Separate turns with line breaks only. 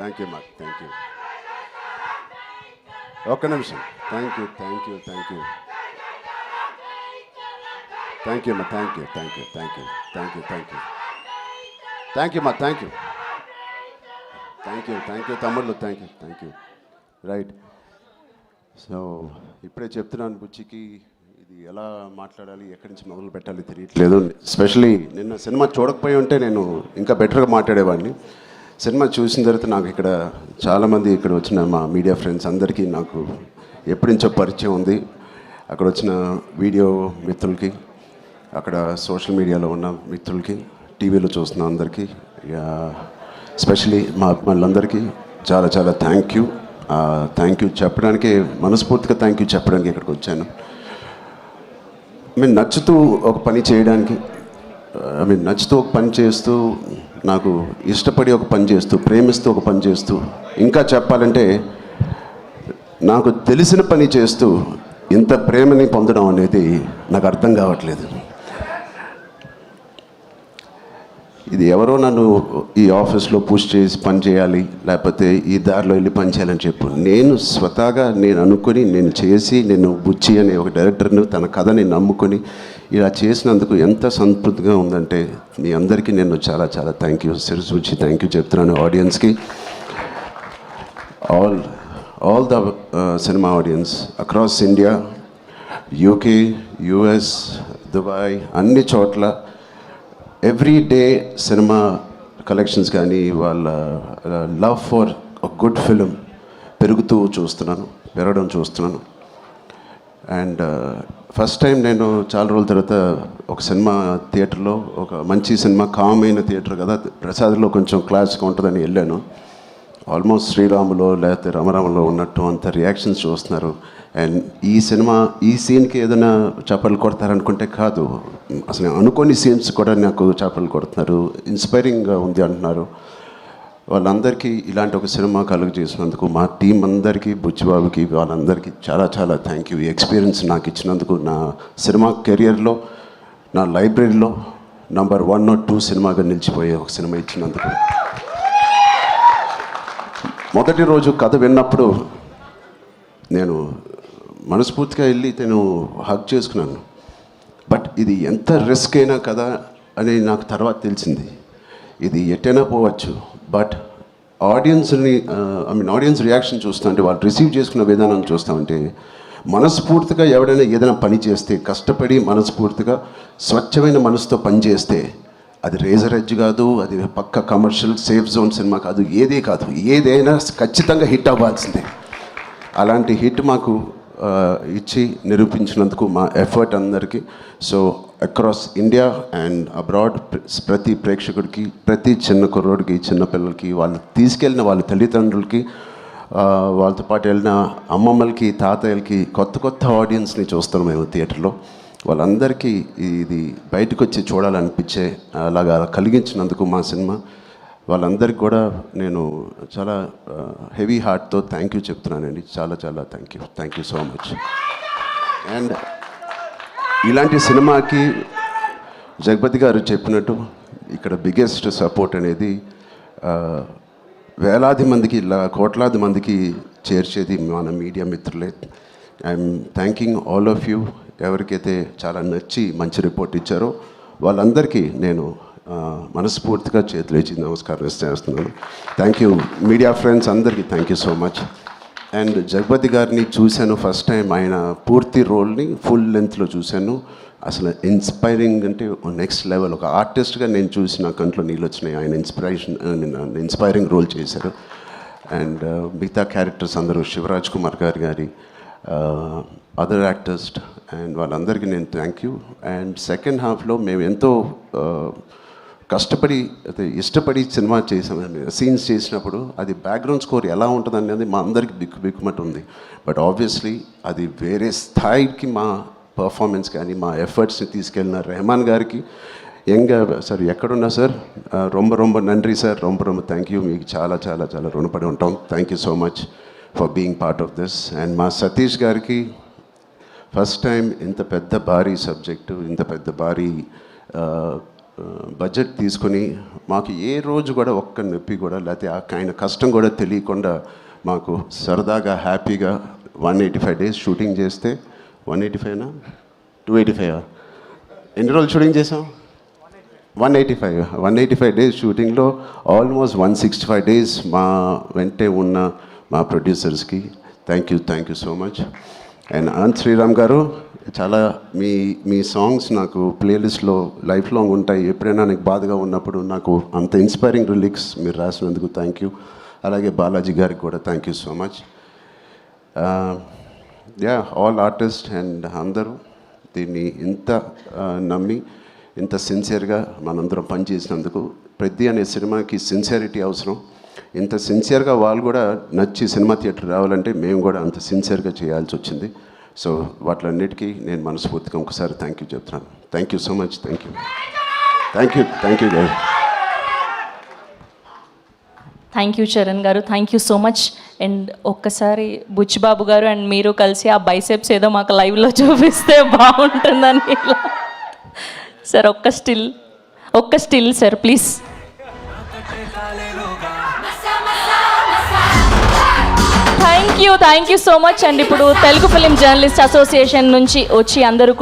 Thank you మా thank you. ఒక్క నిమిషం. Thank you thank you thank you thank you మా thank you thank you thank you thank you thank you thank you మా thank you thank you తమ్ముళ్ళు thank you. Right. So ఇప్పుడే చెప్తున్నాను బుచ్చికి ఇది ఎలా మాట్లాడాలి, ఎక్కడి నుంచి మొదలు పెట్టాలి తెలియట్లేదు. ఎస్పెషలీ నిన్న సినిమా చూడకపోయి ఉంటే నేను ఇంకా బెటర్గా మాట్లాడేవాడిని. సినిమా చూసిన తర్వాత నాకు ఇక్కడ చాలామంది ఇక్కడ వచ్చిన మా మీడియా ఫ్రెండ్స్ అందరికీ నాకు ఎప్పటి నుంచో పరిచయం ఉంది. అక్కడ వచ్చిన వీడియో మిత్రులకి, అక్కడ సోషల్ మీడియాలో ఉన్న మిత్రులకి, టీవీలో చూస్తున్న అందరికీ, ఎస్పెషలీ మా అభిమానులందరికీ చాలా చాలా థ్యాంక్ యూ చెప్పడానికి, మనస్ఫూర్తిగా థ్యాంక్ యూ చెప్పడానికి ఇక్కడికి వచ్చాను. నచ్చుతూ ఒక పని చేయడానికి, నచ్చుతూ ఒక పని చేస్తూ, నాకు ఇష్టపడి ఒక పని చేస్తూ, ప్రేమిస్తూ ఒక పని చేస్తూ, ఇంకా చెప్పాలంటే నాకు తెలిసిన పని చేస్తూ ఇంత ప్రేమని పొందడం అనేది నాకు అర్థం కావట్లేదు. ఇది ఎవరో నన్ను ఈ ఆఫీస్లో పుష్ చేసి పని చేయాలి, లేకపోతే ఈ దారిలో వెళ్ళి పని చేయాలని చెప్పు. నేను స్వతహాగా నేను అనుకుని, నేను చేసి, నేను బుచ్చి అనే ఒక డైరెక్టర్ను తన కథని నమ్ముకొని ఇలా చేసినందుకు ఎంత సంతృప్తిగా ఉందంటే మీ అందరికీ నేను చాలా చాలా థ్యాంక్ యూ, శిరస్సు వచ్చి థ్యాంక్ యూ చెప్తున్నాను ఆడియన్స్కి. All the cinema audience across India, UK, US, Dubai, అన్ని చోట్ల ఎవ్రీ డే సినిమా కలెక్షన్స్ కానీ వాళ్ళ లవ్ ఫర్ గుడ్ ఫిలిం పెరగడం చూస్తున్నాను. అండ్ ఫస్ట్ టైం నేను చాలా రోజుల తర్వాత ఒక సినిమా థియేటర్లో, ఒక మంచి సినిమా, కామ్ అయిన థియేటర్ కదా, ప్రసాద్లో కొంచెం క్లాస్గా ఉంటుందని వెళ్ళాను. ఆల్మోస్ట్ శ్రీరాములో లేకపోతే రమరామలో ఉన్నట్టు అంత రియాక్షన్స్ చూస్తున్నారు. అండ్ ఈ సీన్కి ఏదైనా చేపలు కొడతారనుకుంటే కాదు, అసలు అనుకోని సీన్స్ కూడా నాకు చేపలు కొడుతున్నారు, ఇన్స్పైరింగ్గా ఉంది అంటున్నారు. వాళ్ళందరికీ ఇలాంటి ఒక సినిమా కలుగు చేసినందుకు మా టీం అందరికీ, బుచ్చిబాబుకి, వాళ్ళందరికీ చాలా చాలా థ్యాంక్ యూ. ఈ ఎక్స్పీరియన్స్ నాకు ఇచ్చినందుకు, నా సినిమా కెరియర్లో, నా లైబ్రరీలో నంబర్ 1 or 2 సినిమాగా నిలిచిపోయే ఒక సినిమా ఇచ్చినందుకు. మొదటి రోజు కథ విన్నప్పుడు నేను మనస్ఫూర్తిగా వెళ్ళి నేను హగ్ చేసుకున్నాను. బట్ ఇది ఎంత రిస్క్ అయినా కదా అని నాకు తర్వాత తెలిసింది. ఇది ఎట్టైనా పోవచ్చు, బట్ ఆడియన్స్ రియాక్షన్ చూస్తుంటే, వాళ్ళు రిసీవ్ చేసుకున్న విధానం చూస్తామంటే, మనస్ఫూర్తిగా ఎవడైనా ఏదైనా పని చేస్తే, కష్టపడి మనస్ఫూర్తిగా స్వచ్ఛమైన మనసుతో పని చేస్తే, అది రేజర్ ఎడ్జ్ కాదు, అది పక్క కమర్షియల్ సేఫ్ జోన్ సినిమా కాదు, ఏదైనా ఖచ్చితంగా హిట్ అవ్వాల్సిందే. అలాంటి హిట్ మాకు ఇచ్చి నిరూపించినందుకు మా ఎఫర్ట్ అందరికీ. So across India and abroad ప్రతి ప్రేక్షకుడికి, ప్రతి చిన్న కుర్రోడికి, చిన్న పిల్లలకి, వాళ్ళు తీసుకెళ్ళిన వాళ్ళ తల్లిదండ్రులకి, వాళ్ళతో పాటు వెళ్ళిన అమ్మమ్మలకి, తాతయ్యలకి, కొత్త ఆడియన్స్ని చూస్తాం మేము థియేటర్లో. వాళ్ళందరికీ ఇది బయటకు వచ్చి చూడాలనిపించే అలాగా కలిగించినందుకు మా సినిమా, వాళ్ళందరికీ కూడా నేను చాలా హెవీ హార్ట్తో థ్యాంక్ యూ చెప్తున్నానండి. చాలా చాలా thank you so much. And ఇలాంటి సినిమాకి జగపతి గారు చెప్పినట్టు ఇక్కడ బిగ్గెస్ట్ సపోర్ట్ అనేది వేలాది మందికి, కోట్లాది మందికి చేర్చేది మన మీడియా మిత్రులే. I'm thanking all of you. ఎవరికైతే చాలా నచ్చి మంచి రిపోర్ట్ ఇచ్చారో వాళ్ళందరికీ నేను మనస్ఫూర్తిగా చేతులేచి నమస్కారం చేస్తున్నాను. థ్యాంక్ యూ మీడియా ఫ్రెండ్స్ అందరికీ thank you so much. And Jagapathi గారిని చూశాను ఫస్ట్ టైం, ఆయన పూర్తి రోల్ని ఫుల్ లెంత్లో చూశాను. అసలు ఇన్స్పైరింగ్ అంటే నెక్స్ట్ లెవెల్. ఒక ఆర్టిస్ట్గా నేను చూసి నా కంట్లో నీళ్ళు వచ్చినాయి. ఆయన ఇన్స్పైరింగ్ రోల్ చేశారు. అండ్ మిగతా క్యారెక్టర్స్ అందరూ, శివరాజ్ కుమార్ గారి అదర్ యాక్టర్స్ అండ్ వాళ్ళందరికీ నేను థ్యాంక్ యూ. అండ్ సెకండ్ హాఫ్లో మేము ఎంతో కష్టపడి, ఇష్టపడి సినిమా చేసాము. సీన్స్ చేసినప్పుడు అది బ్యాక్గ్రౌండ్ స్కోర్ ఎలా ఉంటుంది అనేది మా అందరికి బిక్కుమట్టు ఉంది. బట్ ఆబ్వియస్లీ అది వేరే స్థాయికి మా పర్ఫార్మెన్స్ కానీ, మా ఎఫర్ట్స్ని తీసుకెళ్ళిన రెహమాన్ గారికి, సార్ ఎక్కడున్నా సార్, రొంబ నండ్రి సార్, రొంబ థ్యాంక్ యూ. మీకు చాలా చాలా చాలా రుణపడి ఉంటాం. Thank you so much for being part of this. And మా సతీష్ గారికి ఫస్ట్ టైం ఇంత పెద్ద భారీ సబ్జెక్టు, ఇంత పెద్ద భారీ బడ్జెట్ తీసుకొని మాకు ఏ రోజు కూడా ఒక్క నొప్పి కూడా లేకపోతే ఆయన కష్టం కూడా తెలియకుండా మాకు సరదాగా హ్యాపీగా 185 డేస్ షూటింగ్ చేస్తే 185నా 285 ఎన్ని రోజులు షూటింగ్ చేసాం 185 డేస్ షూటింగ్లో ఆల్మోస్ట్ 165 డేస్ మా వెంటే ఉన్న మా ప్రొడ్యూసర్స్కి thank you so much. And Anant Sriram garu చాలా మీ సాంగ్స్ నాకు ప్లేలిస్ట్లో లైఫ్ లాంగ్ ఉంటాయి. ఎప్పుడైనా నాకు బాధగా ఉన్నప్పుడు నాకు అంత ఇన్స్పైరింగ్ లిరిక్స్ మీరు రాసినందుకు థ్యాంక్ యూ. అలాగే బాలాజీ గారికి కూడా thank you so much. All artist and అందరూ దీన్ని ఇంత నమ్మి ఇంత సిన్సియర్గా మనందరం పనిచేసినందుకు. పెద్ద అనే సినిమాకి సిన్సియారిటీ అవసరం. ఇంత సిన్సియర్గా వాళ్ళు కూడా నచ్చి సినిమా థియేటర్ రావాలంటే మేము కూడా అంత సిన్సియర్గా చేయాల్సి వచ్చింది. సో వాటిలన్నిటికీ నేను మనస్ఫూర్తిగా ఒకసారి థ్యాంక్ యూ చెప్తున్నాను. Thank you so much. Thank you గారు.
థ్యాంక్ యూ చరణ్ గారు, thank you so much. And ఒక్కసారి బుచ్చిబాబు గారు అండ్ మీరు కలిసి ఆ బైసెప్స్ ఏదో మాకు లైవ్లో చూపిస్తే బాగుంటుందని. సార్ ఒక్క still sir please. Thank you so much. And ఇప్పుడు తెలుగు ఫిలిం జర్నలిస్ట్ అసోసియేషన్ నుంచి వచ్చి అందరూ కూడా